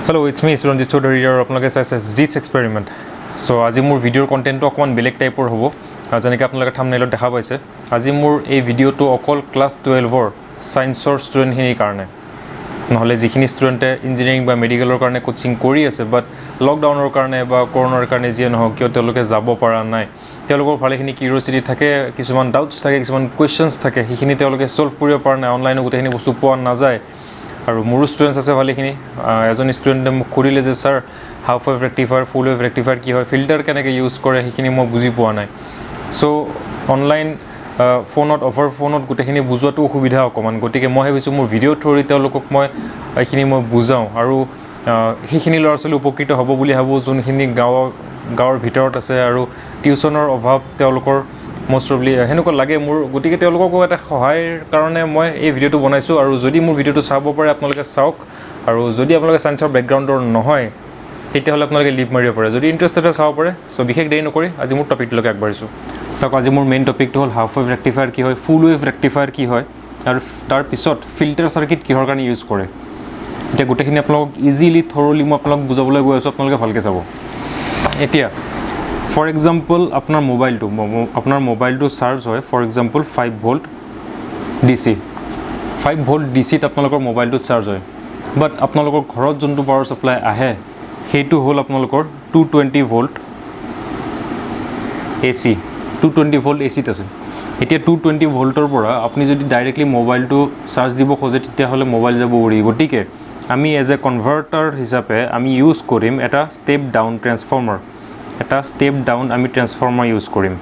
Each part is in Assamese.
Hello, it's me, Suranjit Chaudhary here. আপোনালোকে চাইছে জিটছ এক্সপেৰিমেণ্ট। চ' আজি মোৰ ভিডিঅ'ৰ কণ্টেণ্টটো অকণমান বেলেগ টাইপৰ হ'ব। যেনেকৈ আপোনালোকে থাম্বনেইলত দেখা পাইছে, আজি মোৰ এই ভিডিঅ'টো অকল ক্লাছ 12ৰ ছায়েন্সৰ ষ্টুডেণ্টখিনিৰ কাৰণে, নহ'লে যিখিনি ষ্টুডেণ্টে ইঞ্জিনিয়াৰিং বা মেডিকেলৰ কাৰণে কোচিং কৰি আছে বাট লকডাউনৰ কাৰণে বা কৰোণাৰ কাৰণে যিয়ে নহওক কিয় তেওঁলোকে যাব পৰা নাই, তেওঁলোকৰ ভালেখিনি কিউৰিঅচিটি থাকে, কিছুমান ডাউটছ থাকে, কিছুমান কুৱেশ্যনছ থাকে, সেইখিনি তেওঁলোকে ছল্ভ কৰিব পৰা নাই, অনলাইনত গোটেইখিনি বস্তু পোৱা নাযায়। আৰু মোৰো ষ্টুডেণ্টছ আছে ভালেখিনি। এজন ষ্টুডেণ্টে মোক সুধিলে যে ছাৰ হাফ ৱেভ ৰেক্টিফায়াৰ, ফুল ৱেভ ৰেক্টিফায়াৰ কি হয়, ফিল্টাৰ কেনেকৈ ইউজ কৰে, সেইখিনি মই বুজি পোৱা নাই। চ' অনলাইন ফোনত ফোনত গোটেইখিনি বুজোৱাটো অসুবিধা অকণমান, গতিকে মই ভাবিছোঁ মোৰ ভিডিঅ' থ্ৰুৰে তেওঁলোকক মই এইখিনি মই বুজাওঁ আৰু সেইখিনি ল'ৰা ছোৱালী উপকৃত হ'ব বুলি ভাবোঁ যোনখিনি গাঁৱৰ ভিতৰত আছে আৰু টিউশ্যনৰ অভাৱ তেওঁলোকৰ মষ্ট প্ৰবলি সেনেকুৱা লাগে মোৰ। গতিকে তেওঁলোককো এটা সহায়ৰ কাৰণে মই এই ভিডিঅ'টো বনাইছোঁ। আৰু যদি মোৰ ভিডিঅ'টো চাব পাৰে আপোনালোকে চাওক, আৰু যদি আপোনালোকে ছায়েন্সৰ বেকগ্ৰাউণ্ডৰ নহয় তেতিয়াহ'লে আপোনালোকে লিভ মাৰিব পাৰে, যদি ইণ্টাৰেষ্টেড চাব পাৰে। চ' বিশেষ দেৰি নকৰি আজি মোৰ টপিকটোলৈকে আগবাঢ়িছোঁ। চাওক, আজি মোৰ মেইন টপিকটো হ'ল হাফ ৱেভ ৰেক্টিফায়াৰ কি হয়, ফুল ৱেভ ৰেক্টিফায়াৰ কি হয়, আৰু তাৰপিছত ফিল্টাৰ চাৰ্কিট কিহৰ কাৰণে ইউজ কৰে। এতিয়া গোটেইখিনি আপোনালোকক ইজিলি থৰলি মই আপোনালোক বুজাবলৈ গৈ আছোঁ, আপোনালোকে ভালকৈ চাব। এতিয়া ফৰ এক্সাম্পল আপোনাৰ মোবাইলটো চাৰ্জ হয় for example 5 volt DC। 5 volt DCত আপোনালোকৰ মোবাইলটোত চাৰ্জ হয়, বাট আপোনালোকৰ ঘৰত যোনটো পাৱাৰ ছাপ্লাই আহে সেইটো হ'ল আপোনালোকৰ 220 ভোল্ট AC। 220 ভোল্ট ACত আছে। এতিয়া 220 ভোল্টৰ পৰা আপুনি যদি ডাইৰেক্টলি মোবাইলটো চাৰ্জ দিব খোজে তেতিয়াহ'লে মোবাইল যাব উৰি। গতিকে আমি এজ এ কনভাৰ্টাৰ হিচাপে আমি ইউজ কৰিম এটা ষ্টেপ ডাউন ট্ৰেন্সফৰ্মাৰ। এটা ষ্টেপ ডাউন আমি ট্ৰেন্সফৰ্মাৰ ইউজ কৰিম,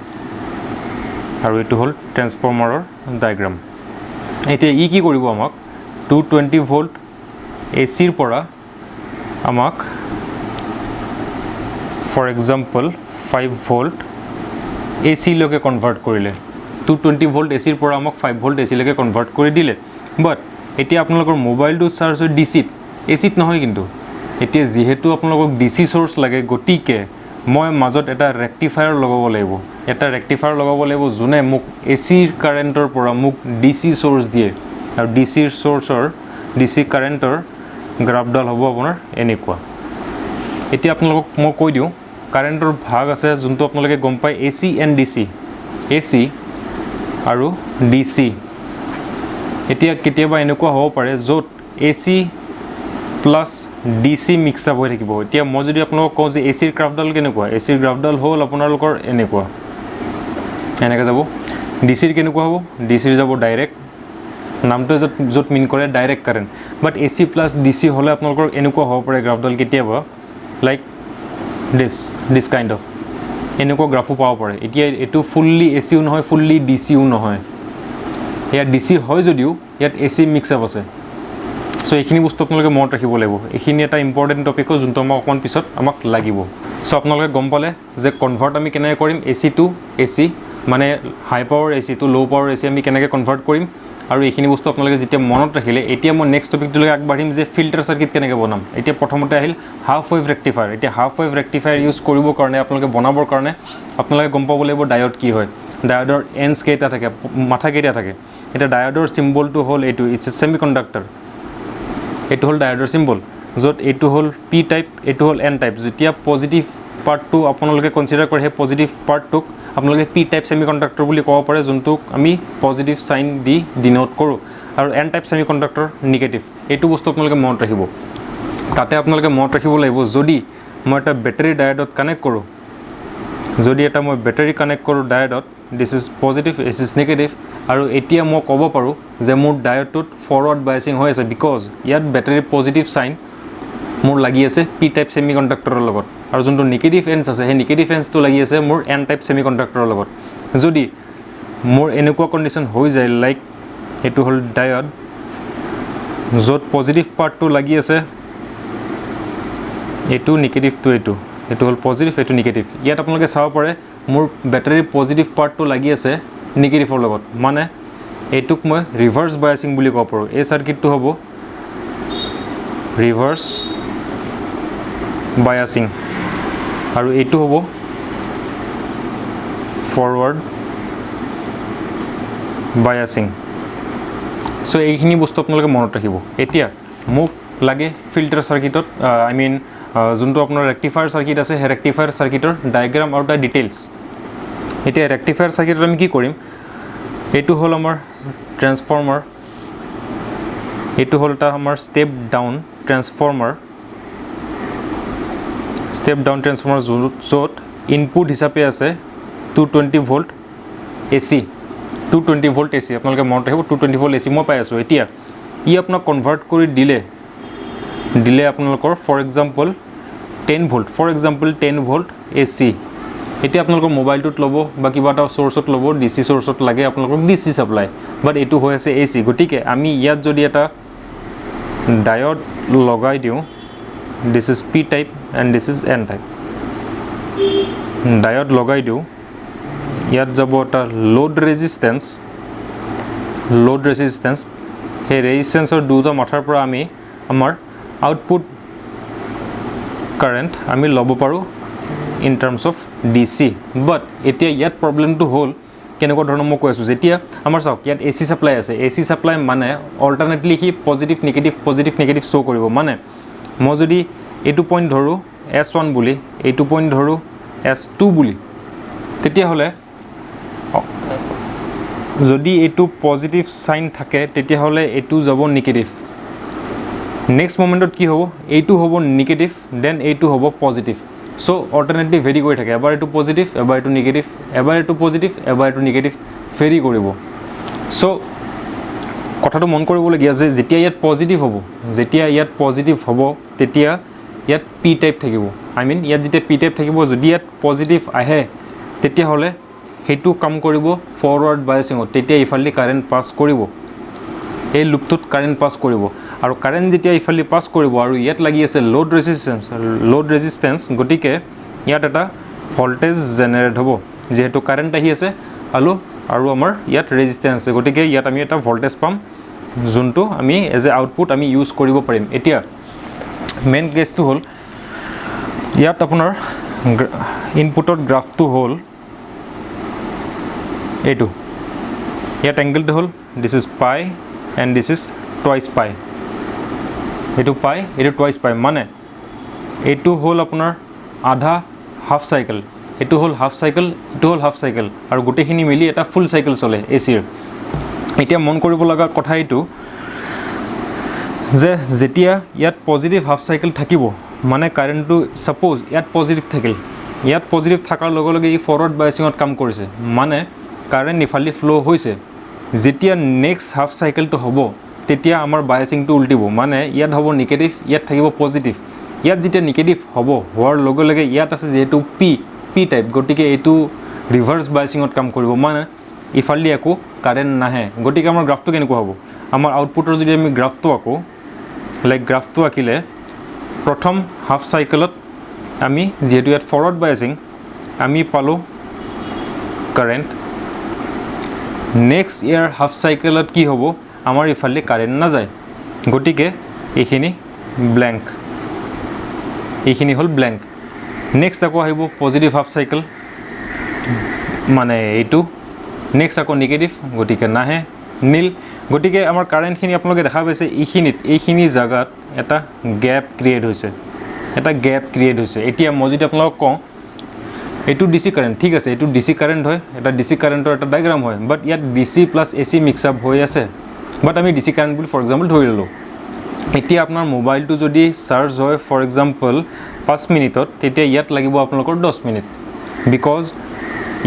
আৰু এইটো হ'ল ট্ৰেন্সফৰ্মাৰৰ ডায়েগ্ৰাম। এতিয়া ই কি কৰিব, আমাক 220 ভোল্ট ACৰ পৰা আমাক ফৰ এক্সাম্পল 5 ভোল্ট AC-লৈকে কনভাৰ্ট কৰিলে। 220 ভোল্ট ACৰ পৰা আমাক 5 ভোল্ট AC-লৈকে কনভাৰ্ট কৰি দিলে। বাট এতিয়া আপোনালোকৰ মোবাইলটো চাৰ্জ হয় DCত, ACত নহয়। কিন্তু এতিয়া যিহেতু আপোনালোকক DC চ'ৰ্চ লাগে, গতিকে মই মাজত এটা ৰেক্টিফায়াৰ লগাব লাগিব, যোনে মোক ACৰ কাৰেণ্টৰ পৰা মোক DC চ'ৰ্চ দিয়ে। আৰু DC কাৰেণ্টৰ গ্ৰাফডাল হ'ব আপোনাৰ এনেকুৱা। এতিয়া আপোনালোকক মই কৈ দিওঁ, কাৰেণ্টৰ ভাগ আছে যোনটো আপোনালোকে গম পায় AC এণ্ড DC, AC আৰু DC। এতিয়া কেতিয়াবা এনেকুৱা হ'ব পাৰে য'ত AC plus DC mix up হৈ থাকিব। এতিয়া মই যদি আপোনালোকক কওঁ যে ACৰ গ্ৰাফডাল কেনেকুৱা, ACৰ গ্ৰাফডাল হ'ল আপোনালোকৰ এনেকৈ যাব। DCৰ কেনেকুৱা হ'ব, DCৰ যাব ডাইৰেক্ট, নামটোৱে য'ত মিন কৰে ডাইৰেক্ট কাৰেণ্ট। বাট AC প্লাছ DC হ'লে আপোনালোকৰ এনেকুৱা হ'ব পাৰে গ্ৰাফডাল কেতিয়াবা লাইক দিছ কাইণ্ড অফ, এনেকুৱা গ্ৰাফো পাব পাৰে। এতিয়া এইটো ফুল্লি ACও নহয়, ফুল্লি DCও নহয়, ইয়াত DC হয় যদিও ইয়াত AC মিক্স আপ আছে। চ' এইখিনি বস্তু আপোনালোকে মনত ৰাখিব লাগিব। এইখিনি এটা ইম্পৰ্টেণ্ট টপিক হয় যোনটো আমাক অকণমান পিছত আমাক লাগিব। চ' আপোনালোকে গম পালে যে কনভাৰ্ট আমি কেনেকৈ কৰিম, AC টু AC, মানে হাই পাৱাৰ AC টু ল' পাৱাৰ AC আমি কেনেকৈ কনভাৰ্ট কৰিম। আৰু এইখিনি বস্তু আপোনালোকে যেতিয়া মনত ৰাখিলে, এতিয়া মই নেক্সট টপিকটোলৈকে আগবাঢ়িম যে ফিল্টাৰ চাৰ্কিট কেনেকৈ বনাম। এতিয়া প্ৰথমতে আহিল হাফ ৱেভ ৰেক্টিফায়াৰ। এতিয়া হাফ ৱেভ ৰেক্টিফায়াৰ ইউজ কৰিবৰ কাৰণে আপোনালোকে বনাবৰ কাৰণে আপোনালোকে গম পাব লাগিব ডায়ড কি হয়, ডায়ডৰ এণ্ডছ কেইটা থাকে, মাথা কেইটা থাকে। এতিয়া ডায়ডৰ চিম্বলটো হ'ল এইটো, ইটছ এ ছেমি কণ্ডাক্টৰ। এইটো হ'ল ডায়ডৰ চিম্বল, য'ত এইটো হ'ল P টাইপ, এইটো হ'ল N টাইপ। যেতিয়া পজিটিভ পাৰ্টটো আপোনালোকে কনচিডাৰ কৰে, সেই পজিটিভ পাৰ্টটোক আপোনালোকে P টাইপ ছেমি কণ্ডাক্টৰ বুলি ক'ব পাৰে, যোনটোক আমি পজিটিভ চাইন দি ডিন'ট কৰোঁ। আৰু N type semi conductor negative. এইটো বস্তু আপোনালোকে মনত ৰাখিব। তাতে আপোনালোকে মনত ৰাখিব লাগিব, যদি মই এটা বেটাৰী ডায়ডত কানেক্ট কৰোঁ, ডায়ডত, this is positive, this is negative. আৰু এতিয়া মই ক'ব পাৰোঁ যে মোৰ ডায়ডটোত ফৰৱাৰ্ড বায়াছিং হৈ আছে, বিকজ ইয়াত বেটাৰীৰ পজিটিভ চাইন মোৰ লাগি আছে P টাইপ ছেমি কণ্ডাক্টৰৰ লগত, আৰু যোনটো নিগেটিভ এণ্ডছ আছে সেই নিগেটিভ এণ্ডছটো লাগি আছে মোৰ N টাইপ ছেমি কণ্ডাক্টৰৰ লগত। যদি মোৰ এনেকুৱা কণ্ডিশ্যন হৈ যায়, লাইক এইটো হ'ল ডায়ড য'ত পজিটিভ পাৰ্টটো লাগি আছে, এইটো নিগেটিভটো, এইটো হ'ল পজিটিভ, এইটো নিগেটিভ। ইয়াত আপোনালোকে চাব পাৰে মোৰ বেটাৰীৰ পজিটিভ পাৰ্টটো লাগি আছে নিগেটিভৰ লগত, মানে এইটোক মই ৰিভাৰ্ছ বায়াছিং বুলি ক'ব পাৰোঁ। এই চাৰ্কিটটো হ'ব ৰিভাৰ্ছ বায়াছিং, আৰু এইটো হ'ব ফৰৱাৰ্ড বায়াছিং। চ' এইখিনি বস্তু আপোনালোকে মনত ৰাখিব। এতিয়া মোক লাগে ফিল্টাৰ চাৰ্কিটত আই মিন যোনটো আপোনাৰ ৰেক্টিফায়াৰ চাৰ্কিট আছে সেই ৰেক্টিফায়াৰ চাৰ্কিটৰ ডায়েগ্ৰাম আৰু তাৰ ডিটেইলছ এতিয়া ৰেক্টিফায়াৰ চাৰ্কিটত আমি কি কৰিম এইটো হ'ল আমাৰ ট্ৰেন্সফৰ্মাৰ এইটো হ'ল এটা আমাৰ ষ্টেপ ডাউন ট্ৰেন্সফৰ্মাৰ য'ত ইনপুট হিচাপে আছে 220 ভোল্ট AC 220 ভোল্ট AC আপোনালোকে মনত ৰাখিব 220 ভোল্ট AC মই পাই আছোঁ এতিয়া ই আপোনাক কনভাৰ্ট কৰি দিলে আপোনালোকৰ ফৰ এক্সাম্পল 10 ভোল্ট AC এতিয়া আপোনালোকৰ মোবাইলটোত ল'ব বা কিবা এটা চ'ৰ্চত ল'ব DC চ'ৰ্চত লাগে আপোনালোকক DC ছাপ্লাই বাট এইটো হৈ আছে AC গতিকে আমি ইয়াত যদি এটা ডায়োড লগাই দিওঁ this is P type and this is N type diode লগাই দিওঁ ইয়াত যাব এটা লোড ৰেজিষ্টেঞ্চ সেই ৰেজিষ্টেঞ্চৰ দুটা মাথাৰ পৰা আমি আমাৰ আউটপুট কাৰেণ্ট আমি ল'ব পাৰোঁ ইন টাৰ্মছ অফ DC বাট এতিয়া ইয়াত প্ৰব্লেমটো হ'ল কেনেকুৱা ধৰণৰ মই কৈ আছোঁ যেতিয়া আমাৰ চাওক ইয়াত AC ছাপ্লাই আছে AC ছাপ্লাই মানে অল্টাৰনেটলি সি পজিটিভ নিগেটিভ শ্ব' কৰিব মানে মই যদি এইটো পইণ্ট ধৰোঁ S1 বুলি এইটো পইণ্ট ধৰোঁ S2 বুলি তেতিয়াহ'লে যদি এইটো পজিটিভ চাইন থাকে তেতিয়াহ'লে এইটো যাব নিগেটিভ নেক্সট মোমেণ্টত কি হ'ব এইটো হ'ব নিগেটিভ দেন এইটো হ'ব পজিটিভ চ' অল্টাৰনেটিভ ভেৰি কৰি থাকে এবাৰ এইটো পজিটিভ এবাৰ এইটো নিগেটিভ এবাৰ এইটো পজিটিভ এবাৰ এইটো নিগেটিভ ভেৰি কৰিব চ' কথাটো মন কৰিবলগীয়া যে যেতিয়া ইয়াত পজিটিভ হ'ব তেতিয়া ইয়াত P টাইপ থাকিব আই মিন ইয়াত যেতিয়া P টাইপ থাকিব যদি ইয়াত পজিটিভ আহে তেতিয়াহ'লে সেইটো কাম কৰিব ফৰৱাৰ্ড বায়াছিঙত তেতিয়া ইফালে কাৰেণ্ট পাছ কৰিব এই লুপটোত কাৰেণ্ট পাছ কৰিব আৰু কাৰেণ্ট যেতিয়া ইফালে পাছ কৰিব আৰু ইয়াত লাগি আছে লোড ৰেজিষ্টেঞ্চ গতিকে ইয়াত এটা ভল্টেজ জেনেৰেট হ'ব যেহেতু কাৰেণ্ট আহি আছে আৰু আমাৰ ইয়াত ৰেজিষ্টেঞ্চ আছে গতিকে ইয়াত আমি এটা ভল্টেজ পাম যোনটো আমি এজ এ আউটপুট আমি ইউজ কৰিব পাৰিম এতিয়া মেইন কেছটো হ'ল ইয়াত আপোনাৰ ইনপুটৰ গ্ৰাফটো হ'ল এইটো ইয়াত এংগলটো হ'ল দিছ ইজ পাই এণ্ড দিছ ইজ টুৱাইচ পাই এইটো পাই এইটো টুৱাইচ পাই মানে এইটো হ'ল আপোনাৰ আধা হাফ চাইকেল এইটো হ'ল হাফ চাইকেল আৰু গোটেইখিনি মিলি এটা ফুল চাইকেল চলে ACৰ এতিয়া মন কৰিব লগা কথা এইটো যে যেতিয়া ইয়াত পজিটিভ হাফ চাইকেল থাকিব মানে কাৰেণ্টটো ছাপ'জ ইয়াত পজিটিভ থকাৰ লগে লগে ই ফৰৱাৰ্ড বায়াছিঙত কাম কৰিছে মানে কাৰেণ্ট ইফালে ফ্ল' হৈছে যেতিয়া নেক্সট হাফ চাইকেলটো হ'ব তেতিয়া আমাৰ বায়াছিংটো উল্টিব মানে ইয়াত হ'ব নিগেটিভ ইয়াত থাকিব পজিটিভ ইয়াত যেতিয়া নিগেটিভ হোৱাৰ লগে লগে ইয়াত আছে যিহেতু P টাইপ গতিকে এইটো ৰিভাৰ্ছ বায়াছিঙত কাম কৰিব মানে ইফালে একো কাৰেণ্ট নাহে গতিকে আমাৰ গ্ৰাফটো কেনেকুৱা হ'ব আমাৰ আউটপুটৰ যদি আমি গ্ৰাফটো আঁকিলে প্ৰথম হাফ চাইকেলত আমি যিহেতু ইয়াত ফৰৱাৰ্ড বায়াছিং আমি পালোঁ কাৰেণ্ট নেক্সট ইয়াৰ হাফ চাইকেলত কি হ'ব আমাৰ ইফালে কাৰেণ্ট নাযায় গতিকে এইখিনি হ'ল ব্লেংক নেক্সট আকৌ আহিব পজিটিভ হাফ চাইকেল মানে এইটো নেক্সট আকৌ নিগেটিভ গতিকে নাহে নীল গতিকে আমাৰ কাৰেণ্টখিনি আপোনালোকে দেখা পাইছে এইখিনি জাগাত এটা গেপ ক্ৰিয়েট হৈছে এতিয়া মই যদি আপোনালোকক কওঁ এইটো DC কাৰেণ্ট ঠিক আছে এইটো DC কাৰেণ্ট হয় এটা DC কাৰেণ্টৰ এটা ডায়েগ্ৰাম হয় বাট ইয়াত DC plus AC mix up হৈ আছে বাট আমি DC কাৰেণ্ট বুলি ফৰ এক্সাম্পল ধৰি ল'লোঁ এতিয়া আপোনাৰ মোবাইলটো যদি চাৰ্জ হয় ফৰ এক্সাম্পল 5 মিনিটত তেতিয়া ইয়াত লাগিব আপোনালোকৰ 10 মিনিট বিকজ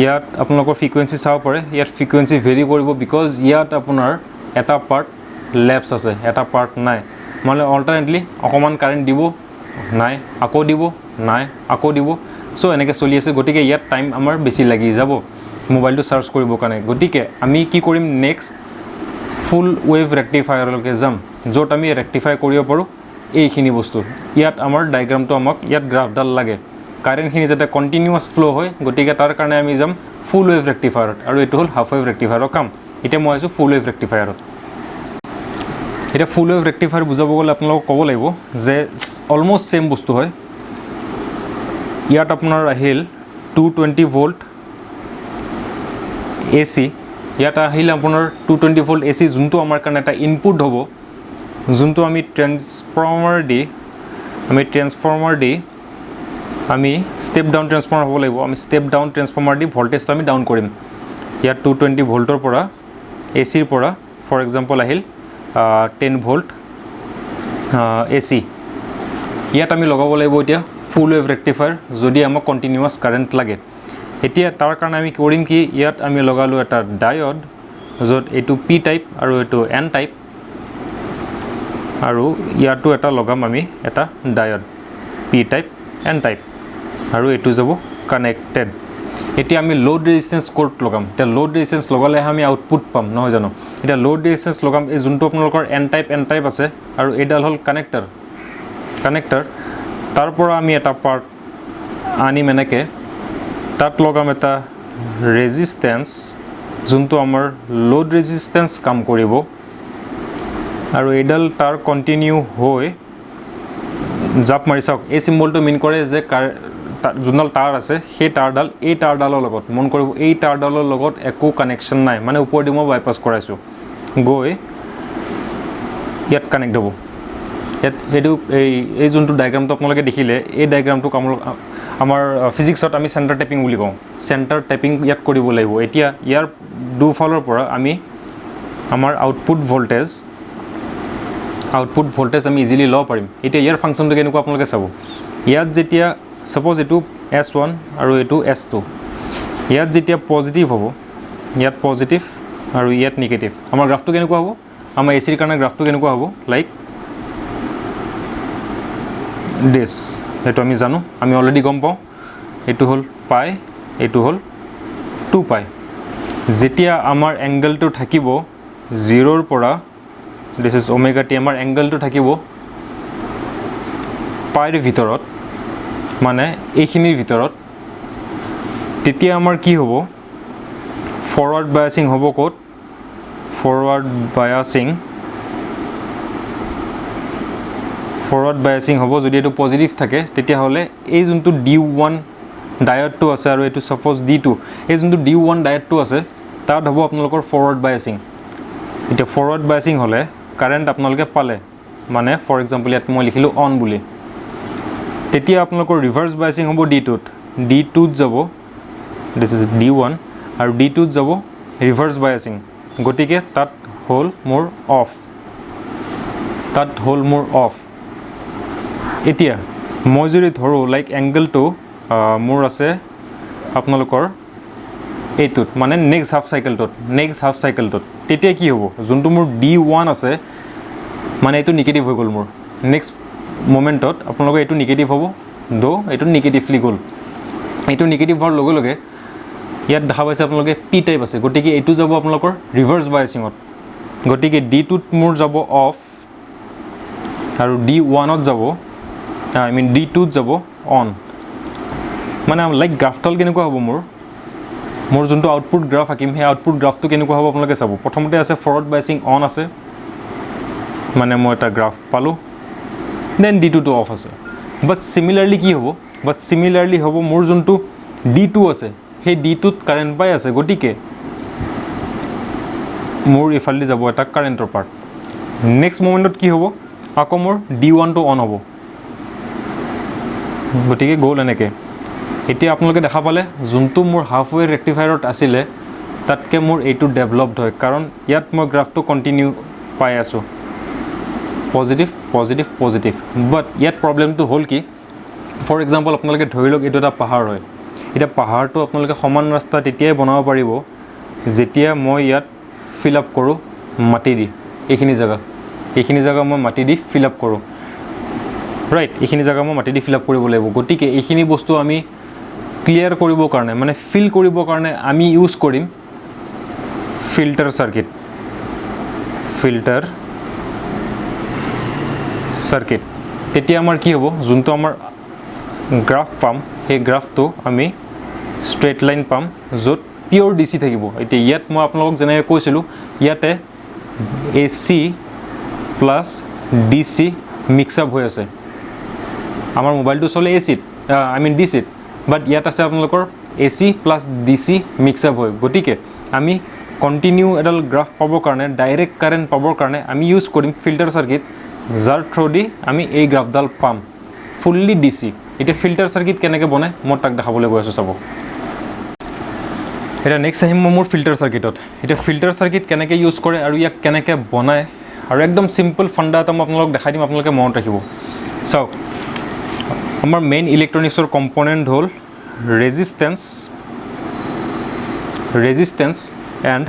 ইয়াত আপোনালোকৰ ফ্ৰিকুৱেঞ্চি চাব পাৰে ইয়াত ফ্ৰিকুৱেঞ্চি ভেৰি কৰিব বিকজ ইয়াত আপোনাৰ এটা পাৰ্ট লেপছ আছে এটা পাৰ্ট নাই মানে অল্টাৰনেটলি অকণমান কাৰেণ্ট দিব নাই আকৌ দিব নাই আকৌ দিব চ' এনেকৈ চলি আছে গতিকে ইয়াত টাইম আমাৰ বেছি লাগি যাব মোবাইলটো চাৰ্জ কৰিবৰ কাৰণে গতিকে আমি কি কৰিম নেক্সট ফুল ৱেভ ৰেক্টিফায়াৰলৈকে যাম য'ত আমি ৰেক্টিফাই কৰিব পাৰোঁ এইখিনি বস্তু ইয়াত আমাৰ ডায়েগ্ৰামটো আমাক ইয়াত গ্ৰাফডাল লাগে কাৰেণ্টখিনি যাতে কণ্টিনিউৱাছ ফ্ল' হয় গতিকে তাৰ কাৰণে আমি যাম ফুল ৱেভ ৰেক্টিফায়াৰত আৰু এইটো হ'ল হাফ ৱেভ ৰেক্টিফায়াৰৰ কাম এতিয়া মই আছোঁ ফুল ৱেভ ৰেক্টিফায়াৰত এতিয়া ফুল ৱেভ ৰেক্টিফায়াৰ বুজাব গ'লে আপোনালোকক ক'ব লাগিব যে অলম'ষ্ট ছেম বস্তু হয় ইয়াত আপোনাৰ আহিল 220 ভোল্ট AC ইয়াত আহিলে আপোনাৰ 220 ভোল্ট AC যোনটো আমাৰ কাৰণে এটা ইনপুট হ'ব যোনটো আমি ট্ৰেন্সফৰ্মাৰ দি আমি ষ্টেপ ডাউন ট্ৰেন্সফৰ্মাৰ হ'ব লাগিব আমি ষ্টেপ ডাউন ট্ৰেন্সফৰ্মাৰ দি ভল্টেজটো আমি ডাউন কৰিম ইয়াত 220 ভোল্টৰ পৰা এচিৰ পৰা ফৰ এক্সাম্পল আহিল 10 ভোল্ট এচি ইয়াত আমি লগাব লাগিব এতিয়া ফুল ৱেভ ৰেক্টিফায়াৰ যদি আমাক কণ্টিনিউৱাছ কাৰেণ্ট লাগে এতিয়া তাৰ কাৰণে আমি কৰিম কি ইয়াত আমি লগালো এটা ডায়োড য'ত এইটো পি টাইপ আৰু এইটো এন টাইপ আৰু ইয়াতো এটা লগাম আমি এটা diode P type N type আৰু এইটো যাব কানেক্টেড এতিয়া আমি লোড ৰেজিষ্টেন্স কোড লগাম এতিয়া লোড ৰেজিষ্টেন্স লগালে আমি আউটপুট পাম নহয় জানো এতিয়া লোড ৰেজিষ্টেন্স লগাম এই যোনটো আপোনালোকৰ এন টাইপ আছে আৰু এইডাল হ'ল কানেক্টৰ তাৰ পৰা আমি এটা পাৰ্ট আনিম এনেকৈ তাত লগাম এটা ৰেজিষ্টেন্স যোনটো আমাৰ লোড ৰেজিষ্টেন্স কাম কৰিব আৰু এইডাল তাৰ কণ্টিনিউ হৈ জাপ মাৰি চাওক এই চিম্বলটো মিন কৰে যে যোনডাল তাৰ আছে সেই তাৰডাল এই তাৰডালৰ লগত মন কৰিব এই তাৰডালৰ লগত একো কানেকশ্যন নাই মানে ওপৰেদি মই বাইপাছ কৰাইছোঁ গৈ ইয়াত কানেক্ট হ'ব ইয়াত এইটো এই যোনটো ডায়াগ্ৰামটো আপোনালোকে দেখিলে এই ডায়াগ্ৰামটোক আমাৰ ফিজিক্সত আমি চেণ্টাৰ টেপিং বুলি কওঁ চেণ্টাৰ টেপিং ইয়াত কৰিব লাগিব এতিয়া ইয়াৰ দুফালৰ পৰা আমি আমাৰ আউটপুট ভোল্টেজ আমি ইজিলি ল'ব পাৰিম এতিয়া ইয়াৰ ফাংচনটো কেনেকুৱা আপোনালোকে চাব ইয়াত যেতিয়া সাপোজ এইটো S1 আৰু এইটো S2 ইয়াত যেতিয়া পজিটিভ হ'ব ইয়াত পজিটিভ আৰু ইয়াত নেগেটিভ আমাৰ গ্ৰাফটো কেনেকুৱা হ'ব আমাৰ এচিৰ কাৰণে গ্ৰাফটো কেনেকুৱা হ'ব লাইক দিস এইটো আমি জানো আমি অলৰেডি গম পাওঁ এইটো হ'ল পাই এইটো হ'ল 2 পাই যেতিয়া আমাৰ এংগলটো থাকিব 0 ৰ পৰা দিস ইজ ওমেগা টি আমাৰ এংগলটো থাকিব পাইৰ ভিতৰত মানে এইখিনিৰ ভিতৰত তেতিয়া আমাৰ কি হ'ব ফৰৱাৰ্ড বায়াসিং হ'ব ক'ত ফৰৱাৰ্ড বায়াসিং হ'ব যদি এটো পজিটিভ থাকে তেতিয়া হলে এই যোনটো D1 ডায়োডটো আছে আৰু এটো সাপোজ D2 এই যোনটো D1 ডায়োডটো আছে তাত হ'ব আপোনালোকৰ ফৰৱাৰ্ড বায়াসিং এটা ফৰৱাৰ্ড বায়াসিং হলে কাৰেন্ট আপোনালোকে পালে মানে ফৰ এক্সাম্পল ইয়াত মই লিখিলো অন বুলি তেতিয়া আপোনালোকৰ ৰিভাৰ্স বায়াসিং হ'ব D2 যাব দিস ইজ D1 আৰু D2 যাব ৰিভাৰ্স বায়াসিং গতিকে তাত হ'ল মোৰ অফ এতিয়া মই যদি ধৰো লাইক এংগলটো মোৰ আছে আপোনালোকৰ এইটোত মানে নেক্সট হাফ সাইকেলটোত তেতিয়া কি হ'ব যোনটো মোৰ D1 আছে মানে এইটো নেগেটিভ হৈ গ'ল মোৰ নেক্সট মোমেন্টত আপোনালোকৰ এইটো নেগেটিভ হ'ব দো এইটো নেগেটিভলি গ'ল এইটো নেগেটিভ হোৱাৰ লগে লগে ইয়াত দেখা পাইছে আপোনালোকে পি টাইপ আছে গতিকে এইটো যাব আপোনালোকৰ ৰিভাৰ্স বায়াসিঙত গতিকে D2 ত মোৰ যাব অফ আৰু D1 ত যাব D2 ত যাব অন মানে লাইক গ্ৰাফটাল কেনেকুৱা হ'ব মোৰ যোনটো আউটপুট গ্ৰাফ আকিম সেই আউটপুট গ্ৰাফটো কেনেকুৱা হ'ব আপোনালোকে চাব প্ৰথমতে আছে ফৰৱাৰ্ড বায়াসিং অন আছে মানে মই এটা গ্ৰাফ পালো দেন D2 টো অফ আছে বাট সিমিলাৰলি হ'ব মোৰ যোনটো D2 আছে সেই D2 ত কাৰেন্ট পাই আছে গতিকে মোৰ ইফালদি যাব এটা কাৰেন্টৰ পাৰ্ট নেক্সট মোমেন্টত কি হ'ব আকৌ মোৰ D1 টো অন হ'ব গতিকে গ'ল এনেকে এতিয়া আপোনালোকে দেখা পালে যোনটো মোৰ হাফৱে ৰেক্টিফায়াৰত আছিলে তাতকে মোৰ এইটো ডেভেলপড হয় কাৰণ ইয়াত মই গ্ৰাফটো কন্টিনিউ পাই আছো পজিটিভ বাট ইয়াত প্ৰবলেমটো হ'ল কি ফৰ এক্সাম্পল আপোনালোকে ধৰি লওক এইটো এটা পাহাৰ হয় এটা পাহাৰটো আপোনালোকে সমান ৰাস্তা তেতিয়াই বনাব পাৰিব যেতিয়া মই ইয়াত ফিল আপ কৰোঁ মাটি দি এইখিনি জায়গা মই মাটি দি ফিল আপ কৰোঁ ৰাইট এইখিনি জায়গা মই মাটি দি ফিল আপ কৰিব লাগিব গতিকে এইখিনি বস্তু আমি ক্লিয়াৰ কৰিবৰ কাৰণে মানে ফিল কৰিবৰ কাৰণে আমি ইউজ কৰিম ফিল্টাৰ সাৰ্কিট তেতিয়া আমাৰ কি হ'ব যোনটো আমাৰ গ্ৰাফ পাম সেই গ্ৰাফটো আমি স্ট্ৰেট লাইন পাম য'ত পিওর ডিসি থাকিব এতিয়া ইয়াত মই আপোনালোকক যেনেকৈ কৈছিলোঁ ইয়াতে AC plus DC mix up হৈ আছে আমাৰ মোবাইলটো চলে এসিত ডিসিত বাট ইয়াত আছে আপোনালোকৰ AC plus DC mix up হয় গতিকে আমি কণ্টিনিউ এডাল গ্ৰাফ পাবৰ কাৰণে ডাইৰেক্ট কাৰেণ্ট পাবৰ কাৰণে আমি ইউজ কৰিম ফিল্টাৰ চাৰ্কিট যাৰ থ্ৰুদি আমি এই গ্ৰাফডাল পাম ফুল্লি ডিসি এটা ফিল্টাৰ সার্কিট কেনেকৈ বনায় মই তাক দেখাবলৈ গৈ আছোঁ চাব এটা নেক্সট আহিম মোৰ ফিল্টাৰ সাৰ্কিটত এটা ফিল্টাৰ সাৰ্কিট কেনেকৈ ইউজ কৰে আৰু ইয়াক কেনেকৈ বনায় আৰু একদম সিম্পল ফান্ডা এটা মই আপোনালোকক দেখাই দিম আপোনালোকে মনত ৰাখিব চাওক আমাৰ মেইন ইলেক্ট্ৰনিক্সৰ কম্পোনেণ্ট হ'ল resistance and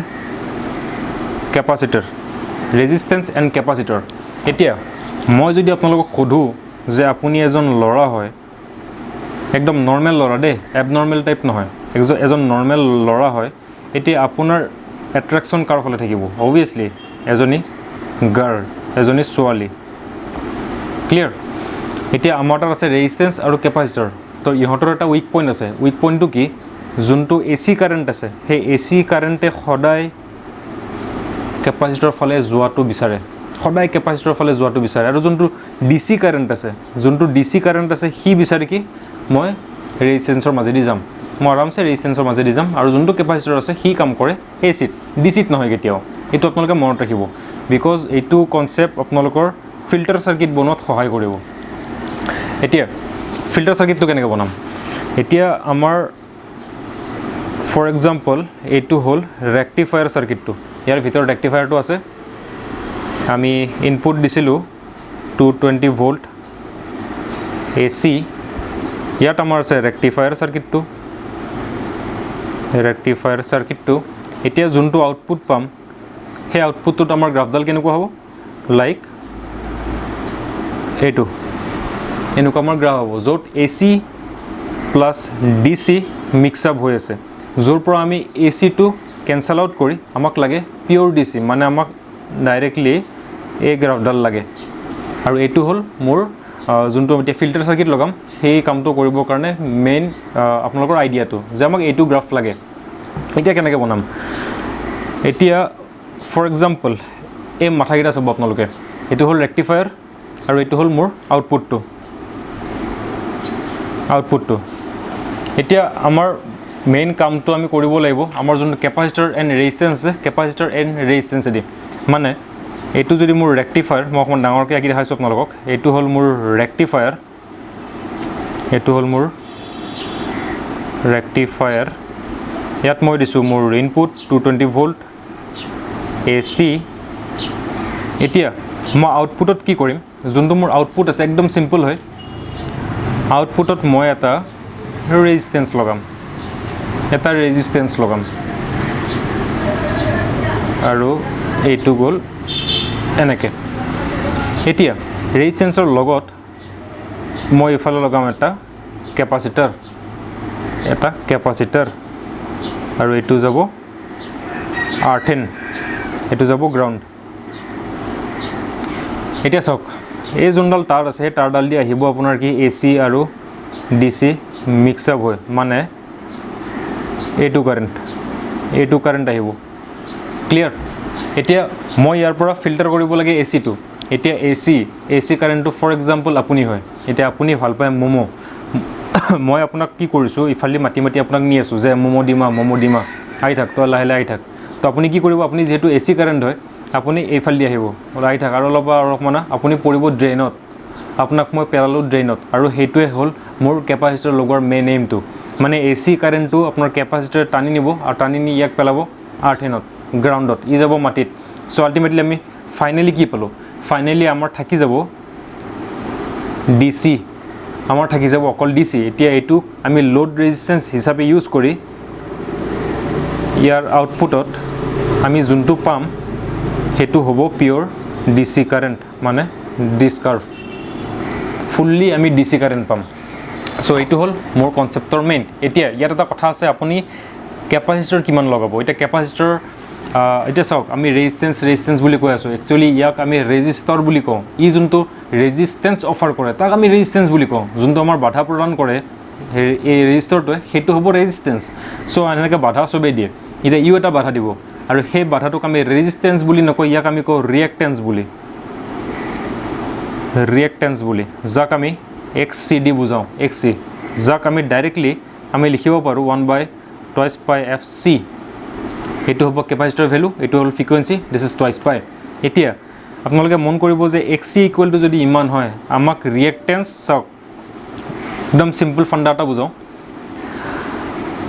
capacitor resistance and capacitor এতিয়া মই যদি আপোনালোকক সোধোঁ যে আপুনি এজন ল'ৰা হয় একদম নৰ্মেল ল'ৰা দেই এবনৰ্মেল টাইপ নহয় এজন নৰ্মেল ল'ৰা হয় এতিয়া আপোনাৰ এট্ৰেকশ্যন কাৰ ফালে থাকিব অবভিয়াছলি এজনী গাৰ্ল এজনী ছোৱালী ক্লিয়াৰ এতিয়া আমাৰ তাত আছে ৰেজিষ্টেন্স আৰু কেপাচিটৰ তো ইহঁতৰ এটা উইক পইণ্ট আছে উইক পইণ্টটো কি যোনটো এচি কাৰেণ্ট আছে সেই এচি কাৰেণ্টে সদায় কেপাচিটৰ ফালে যোৱাটো বিচাৰে সদায় কেপাচিটৰ ফালে যোৱাটো বিচাৰে আৰু যোনটো ডিসি কাৰেণ্ট আছে সি বিচাৰে কি মই ৰেজিষ্টেন্সৰ মাজেদি যাম মই আৰামছে ৰেজিষ্টেন্সৰ মাজেদি যাম আৰু যোনটো কেপাচিটৰ আছে সি কাম কৰে এচিত ডিসিত নহয় কেতিয়াও এইটো আপোনালোকে মনত ৰাখিব বিকজ এইটো কনসেপ্ট আপোনালোকৰ ফিল্টাৰ সাৰ্কিট বনোৱাত সহায় কৰিব এতিয়া ফিল্টাৰ সাৰ্কিটটো কেনেকৈ বনাম এতিয়া আমাৰ ফৰ এক্সাম্পল এইটো হ'ল ৰেক্টিফায়াৰ সাৰ্কিটটো ইয়াৰ ভিতৰত ৰেক্টিফায়াৰটো আছে আমি ইনপুট দিছিলোঁ 220 ভোল্ট এসি ইয়াত আমাৰ আছে ৰেক্টিফায়াৰ সাৰ্কিটটো এতিয়া যোনটো আউটপুট পাম সেই আউটপুটটোত আমাৰ গ্ৰাফডাল কেনেকুৱা হ'ব লাইক এইটো এনেকুৱা আমাৰ গ্ৰাফ হ'ব য'ত AC plus DC mix up হৈ আছে য'ৰ পৰা আমি এচিটো কেনচেল আউট কৰি আমাক লাগে পিয়ৰ ডিসি মানে আমাক ডাইৰেক্টলি এই গ্ৰাফডাল লাগে আৰু এইটো হ'ল মোৰ যোনটো এতিয়া ফিল্টাৰ সাৰ্কিট লগাম সেই কামটো কৰিবৰ কাৰণে মেইন আপোনালোকৰ আইডিয়াটো যে আমাক এইটো গ্ৰাফ লাগে এতিয়া কেনেকৈ বনাম এতিয়া ফৰ এক্সাম্পল এই মাথাকেইটা চাব আপোনালোকে এইটো হ'ল ৰেক্টিফায়াৰ আৰু এইটো হ'ল মোৰ আউটপুটটো এতিয়া আমাৰ মেইন কামটো আমি কৰিব লাগিব আমাৰ যোনটো কেপাচিটৰ এণ্ড ৰেজিষ্টেন্স দি মানে এইটো যদি মোৰ ৰেক্টিফায়াৰ মই অকণমান ডাঙৰকৈ আঁকি দেখাইছোঁ আপোনালোকক এইটো হ'ল মোৰ ৰেক্টিফায়াৰ ইয়াত মই দিছোঁ মোৰ ইনপুট 220 ভোল্ট এচি এতিয়া মই আউটপুটত কি কৰিম যোনটো মোৰ আউটপুট আছে একদম সিম্পল হয় আউটপুটত মই এটা ৰেজিষ্টেন্স লগাম আৰু এইটো গ'ল এনেকৈ এতিয়া ৰেজিষ্টেন্সৰ লগত মই ইফালে লগাম এটা কেপাচিটাৰ আৰু এইটো যাব আৰ্থিন এইটো যাব গ্ৰাউণ্ড এতিয়া চাওক এই যোনডাল তাৰ আছে সেই তাৰডাল দি আহিব আপোনাৰ কি এসি আৰু ডিসি মিক্স আপ হয় মানে এইটো কাৰেন্ট আহিব ক্লিয়াৰ এতিয়া মই ইয়াৰ পৰা ফিল্টাৰ কৰিব লাগে এচিটো এতিয়া এসি কাৰেণ্টটো ফৰ এক্সাম্পল আপুনি হয় এতিয়া আপুনি ভাল পায় মমো মই আপোনাক কি কৰিছোঁ ইফালে মাতি আপোনাক নি আছোঁ যে মমো দিমা আহি থাক তই লাহে আহি থাক তো আপুনি কি কৰিব আপুনি যেহেতু এসি কাৰেণ্ট হয় আপুনি এইফালে দি আহিব আহি থাক আৰু অলপমান আপুনি পৰিব ড্ৰেইনত আপোনাক মই পেলালোঁ ড্ৰেইনত আৰু সেইটোৱে হ'ল মোৰ কেপাচিটৰ লগৰ মেইন এইমটো মানে এসি কাৰেণ্টটো আপোনাৰ কেপাচিটৰ টানি নিব আৰু টানি নি ইয়াক পেলাব আৰ্থিনত গ্ৰাউণ্ডত ই যাব মাটিত চ' আল্টিমেটলি আমি ফাইনেলি কি পালোঁ ফাইনেলি আমাৰ থাকি যাব ডিসি আমাৰ থাকি যাব অকল ডিসি এতিয়া এইটো আমি লোড ৰেজিষ্টেন্স হিচাপে ইউজ কৰি ইয়াৰ আউটপুটত আমি যোনটো পাম সেইটো হ'ব পিয়ৰ ডিসি কাৰেণ্ট মানে ডিসকাৰ্ভ ফুল্লি আমি ডিসি কাৰেণ্ট পাম চ' এইটো হ'ল মোৰ কনচেপ্টৰ মেইন এতিয়া ইয়াত এটা কথা আছে আপুনি কেপাচিটৰ কিমান লগাব এতিয়া কেপাচিটৰ এতিয়া চাওক আমি ৰেজিষ্টেন্স বুলি কৈ আছোঁ একচুৱেলি ইয়াক আমি ৰেজিষ্টৰ বুলি কওঁ ই যোনটো ৰেজিষ্টেন্স অফাৰ কৰে তাক আমি ৰেজিষ্টেন্স বুলি কওঁ যোনটো আমাৰ বাধা প্ৰদান কৰে এই ৰেজিষ্টৰটোৱে সেইটো হ'ব ৰেজিষ্টেন্স চ' এনেকৈ বাধা চবেই দিয়ে এতিয়া ইও এটা বাধা দিব আৰু সেই বাধাটোক আমি ৰেজিষ্টেন্স বুলি নকওঁ ইয়াক আমি কওঁ ৰিয়েক্টেন্স বুলি যাক আমি XC দি বুজাওঁ XC যাক আমি ডাইৰেক্টলি আমি লিখিব পাৰোঁ 1/2 π FC এইটো হ'ব কেপাচিটৰ ভেলু, এইটো হ'ল ফ্ৰিকুৱেঞ্চি, দিছ ইজ টুৱাইচ পাই। এতিয়া আপোনালোকে মন কৰিব যে XC ইকুৱেল টু যদি ইমান হয়, আমাক ৰিয়েক্টেঞ্চ চাওক, একদম চিম্পল ফাণ্ডা এটা বুজাওঁ।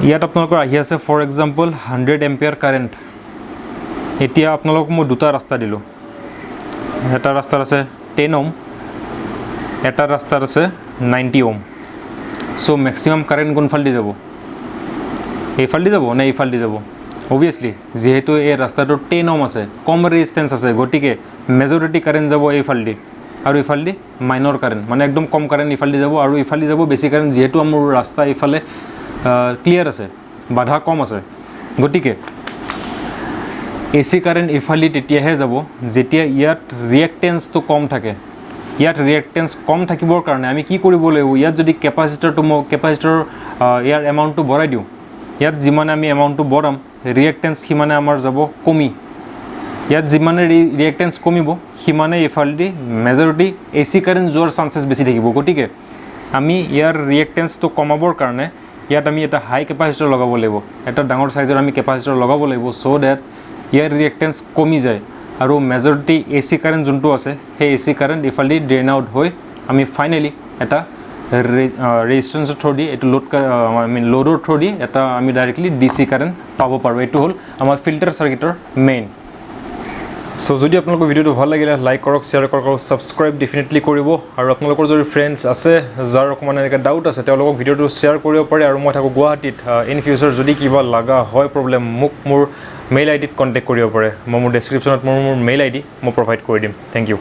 ইয়াত আপোনালোকৰ আহি আছে ফৰ এক্সাম্পল 100 এম্পিয়াৰ কাৰেণ্ট। এতিয়া আপোনালোকক মই দুটা ৰাস্তা দিলোঁ, এটা ৰাস্তাত আছে 10 ওম, এটা ৰাস্তাত আছে 90 ওম। চ' মেক্সিমাম কাৰেণ্ট কোনফালেদি যাব? এইফালেদি যাব নে এইফালেদি যাব? অবভিয়াছলি যিহেতু এই ৰাস্তাটোৰ 10 ওম আছে, কম ৰেজিষ্টেঞ্চ আছে, গতিকে মেজৰিটি কাৰেণ্ট যাব এইফালেদি, আৰু ইফালেদি মাইনৰ কাৰেণ্ট, মানে একদম কম কাৰেণ্ট ইফালেদি যাব, আৰু ইফালেদি যাব বেছি কাৰেণ্ট, যিহেতু মোৰ ৰাস্তা ইফালে ক্লিয়াৰ আছে, বাধা কম আছে। গতিকে AC কাৰেণ্ট ইফালেদি তেতিয়াহে যাব যেতিয়া ইয়াত ৰিয়েক্টেঞ্চটো কম থাকে। ইয়াত ৰিয়েক্টেঞ্চ কম থাকিবৰ কাৰণে আমি কি কৰিব লাগিব? ইয়াত যদি কেপাচিটৰটো ইয়াৰ এমাউণ্টটো বঢ়াই দিওঁ, ইয়াত যিমানে আমি এমাউণ্টটো বঢ়াম ৰিয়েক্টেঞ্চ সিমানে আমাৰ যাব কমি। ইয়াত যিমানে ৰিয়েক্টেঞ্চ কমিব সিমানে ইফালেদি মেজৰিটি AC কাৰেণ্ট যোৱাৰ চান্সেছ বেছি থাকিব। গতিকে আমি ইয়াৰ ৰিয়েক্টেঞ্চটো কমাবৰ কাৰণে ইয়াত আমি এটা হাই কেপাচিটৰ লগাব লাগিব, এটা ডাঙৰ চাইজৰ আমি কেপাচিটৰ লগাব লাগিব, চ' ডেট ইয়াৰ ৰিয়েক্টেঞ্চ কমি যায় আৰু মেজৰিটি AC কাৰেণ্ট যোনটো আছে সেই AC কাৰেণ্ট ইফালেদি ড্ৰেইন আউট হৈ আমি ফাইনেলি এটা ৰেজিষ্টেঞ্চৰ থ্ৰু দি, এইটো লোডৰ থ্ৰু দি এটা আমি ডাইৰেক্টলি DC কাৰেণ্ট পাব পাৰোঁ। এইটো হ'ল আমাৰ ফিল্টাৰ চাৰ্কিটৰ মেইন। চ' যদি আপোনালোকৰ ভিডিঅ'টো ভাল লাগিলে লাইক কৰক, শ্বেয়াৰ কৰক আৰু ছাবস্ক্ৰাইব ডেফিনেটলি কৰিব। আৰু আপোনালোকৰ যদি ফ্ৰেণ্ডছ আছে যাৰ অকণমান এনেকৈ ডাউট আছে তেওঁলোকক ভিডিঅ'টো শ্বেয়াৰ কৰিব পাৰে। আৰু মই থাকোঁ গুৱাহাটীত, ইন ফিউচাৰ যদি কিবা লগা হয় প্ৰব্লেম, মোক মোৰ মেইল ID ত কণ্টেক্ট কৰিব পাৰে। মই মোৰ ডেছক্ৰিপশ্যনত মোৰ মেইল ID মই প্ৰভাইড কৰি দিম। Thank U.